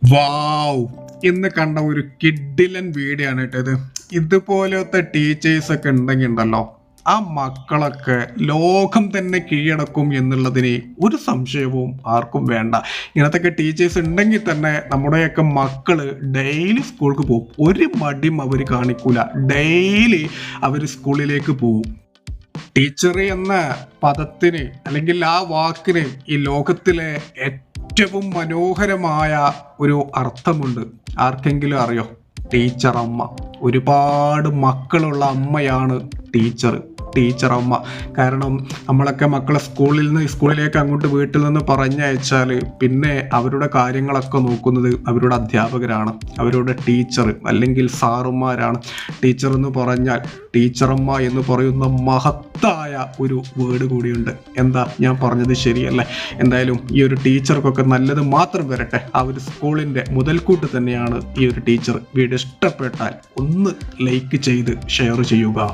വാവ്, ഇന്ന് കണ്ട ഒരു കിഡിലൻ വീഡിയോ ആണ് കേട്ടത്. ഇതുപോലത്തെ ടീച്ചേഴ്സ് ഒക്കെ ഉണ്ടെങ്കിൽ ഉണ്ടല്ലോ, ആ മക്കളൊക്കെ ലോകം തന്നെ കീഴടക്കും എന്നുള്ളതിന് ഒരു സംശയവും ആർക്കും വേണ്ട. ഇങ്ങനത്തെ ടീച്ചേഴ്സ് ഉണ്ടെങ്കിൽ തന്നെ നമ്മുടെയൊക്കെ മക്കള് ഡെയിലി സ്കൂൾക്ക് പോകും. ഒരു മടിയും അവർ കാണിക്കൂല. ഡെയിലി അവർ സ്കൂളിലേക്ക് പോകും. ടീച്ചർ എന്ന പദത്തിന് അല്ലെങ്കിൽ ആ വാക്കിന് ഈ ലോകത്തിലെ ഏറ്റവും മനോഹരമായ ഒരു അർത്ഥമുണ്ട്. ആർക്കെങ്കിലും അറിയോ? ടീച്ചർ അമ്മ. ഒരുപാട് മക്കളുള്ള അമ്മയാണ് ടീച്ചർ അമ്മ. കാരണം നമ്മളൊക്കെ മക്കളെ സ്കൂളിലേക്ക് അങ്ങോട്ട് വീട്ടിൽ നിന്ന് പറഞ്ഞയച്ചാൽ പിന്നെ അവരുടെ കാര്യങ്ങളൊക്കെ നോക്കുന്നത് അവരുടെ അധ്യാപകരാണ്, അവരുടെ ടീച്ചർ അല്ലെങ്കിൽ സാറുമാരാണ്. ടീച്ചർ എന്ന് പറഞ്ഞാൽ ടീച്ചറമ്മ എന്ന് പറയുന്ന മഹത്തായ ഒരു വേർഡ് കൂടിയുണ്ട്. എന്താ ഞാൻ പറഞ്ഞത് ശരിയല്ലേ? എന്തായാലും ഈ ഒരു ടീച്ചർക്കൊക്കെ നല്ലത് മാത്രം വരട്ടെ. ആ ഒരു സ്കൂളിൻ്റെ മുതൽക്കൂട്ട് തന്നെയാണ് ഈ ഒരു ടീച്ചർ. വീഡിയോ ഇഷ്ടപ്പെട്ടാൽ ഒന്ന് ലൈക്ക് ചെയ്ത് ഷെയർ ചെയ്യുക.